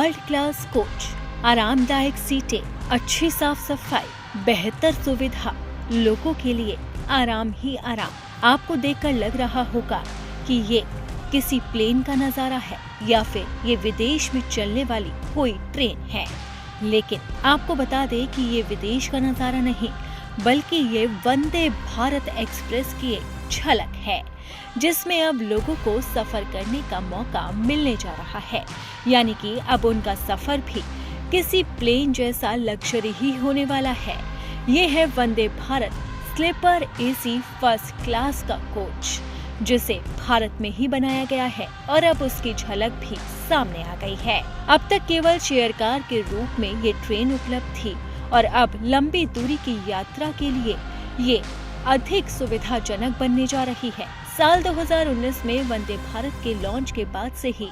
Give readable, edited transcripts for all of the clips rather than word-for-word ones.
World class coach, आरामदायक सीटें, अच्छी साफ सफाई, बेहतर सुविधा, लोगों के लिए आराम ही आराम। आपको देखकर लग रहा होगा कि ये किसी प्लेन का नजारा है या फिर ये विदेश में चलने वाली कोई ट्रेन है। लेकिन आपको बता दें कि ये विदेश का नजारा नहीं, बल्कि ये वंदे भारत एक्सप्रेस की एक झलक है, जिसमें अब लोगों को सफर करने का मौका मिलने जा रहा है। यानी कि अब उनका सफर भी किसी प्लेन जैसा लग्जरी ही होने वाला है। ये है Vande Bharat sleeper AC first class का कोच, जिसे भारत में ही बनाया गया है और अब उसकी झलक भी सामने आ गई है। अब तक केवल चेयर कार के रूप में ये ट्रेन उपलब्ध थी और अब लंबी दूरी की यात्रा के लिए ये अधिक सुविधाजनक बनने जा रही है। साल 2019 में वंदे भारत के लॉन्च के बाद से ही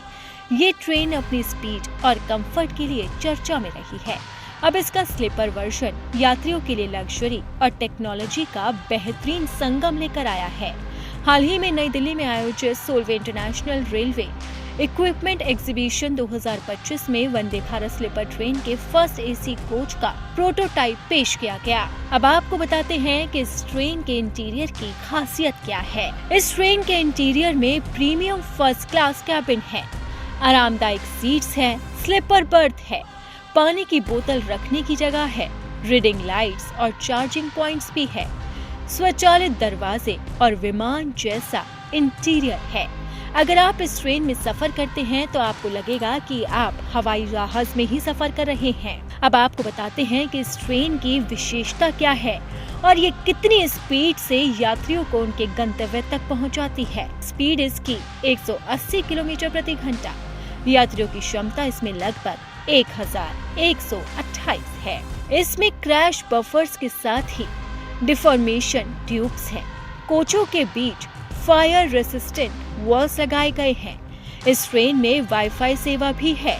ये ट्रेन अपनी स्पीड और कंफर्ट के लिए चर्चा में रही है। अब इसका स्लीपर वर्जन यात्रियों के लिए लग्जरी और टेक्नोलॉजी का बेहतरीन संगम लेकर आया है। हाल ही में नई दिल्ली में आयोजित 16वें इंटरनेशनल रेलवे इक्विपमेंट एग्जीबिशन 2025 में वंदे भारत स्लीपर ट्रेन के फर्स्ट एसी कोच का प्रोटोटाइप पेश किया गया। अब आपको बताते हैं कि इस ट्रेन के इंटीरियर की खासियत क्या है। इस ट्रेन के इंटीरियर में प्रीमियम फर्स्ट क्लास कैबिन है, आरामदायक सीट्स है, स्लीपर बर्थ है, पानी की बोतल रखने की जगह है, रीडिंग लाइट्स और चार्जिंग पॉइंट्स भी है, स्वचालित दरवाजे और विमान जैसा इंटीरियर है। अगर आप इस ट्रेन में सफर करते हैं तो आपको लगेगा कि आप हवाई जहाज में ही सफर कर रहे हैं। अब आपको बताते हैं कि इस ट्रेन की विशेषता क्या है और ये कितनी स्पीड से यात्रियों को उनके गंतव्य तक पहुंचाती है। स्पीड इसकी 180 किलोमीटर प्रति घंटा। यात्रियों की क्षमता इसमें लगभग 1128 है। इसमें क्रैश बफर्स के साथ ही डिफॉर्मेशन ट्यूब्स हैं। कोचों के बीच फायर रेसिस्टेंट वॉल्स लगाए गए हैं। इस ट्रेन में वाईफाई सेवा भी है,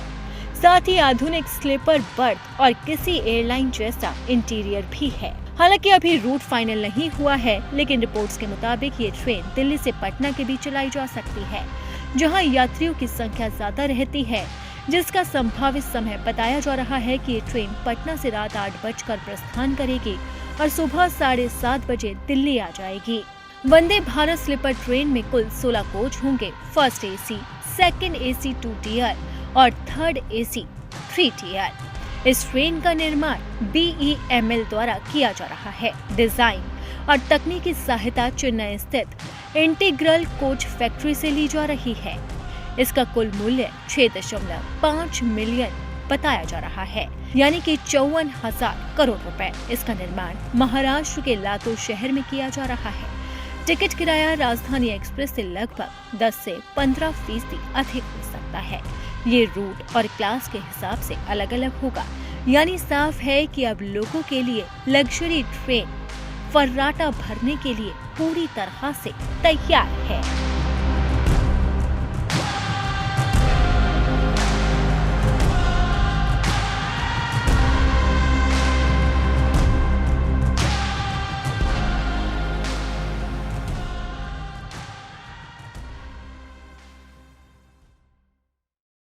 साथ ही आधुनिक स्लीपर बर्थ और किसी एयरलाइन जैसा इंटीरियर भी है। हालांकि अभी रूट फाइनल नहीं हुआ है, लेकिन रिपोर्ट्स के मुताबिक ये ट्रेन दिल्ली से पटना के बीच चलाई जा सकती है, जहां यात्रियों की संख्या ज्यादा रहती है, जिसका संभावित समय बताया जा रहा है कि ये ट्रेन पटना से रात 8 बजकर प्रस्थान करेगी और सुबह 7:30 बजे दिल्ली आ जाएगी। वंदे भारत स्लीपर ट्रेन में कुल 16 कोच होंगे। First AC, second AC 2 tier और थर्ड एसी 3 टियर। इस ट्रेन का निर्माण BEML द्वारा किया जा रहा है। डिजाइन और तकनीकी सहायता चेन्नई स्थित इंटीग्रल कोच फैक्ट्री से ली जा रही है। इसका कुल मूल्य 6.5 मिलियन बताया जा रहा है, यानी कि 54,000 करोड़ रुपए। इसका निर्माण महाराष्ट्र के लातूर शहर में किया जा रहा है। टिकट किराया राजधानी एक्सप्रेस से लगभग 10 से 15% अधिक हो सकता है। ये रूट और क्लास के हिसाब से अलग अलग होगा, यानी साफ है कि अब लोगों के लिए लग्जरी ट्रेन फर्राटा भरने के लिए पूरी तरह से तैयार है।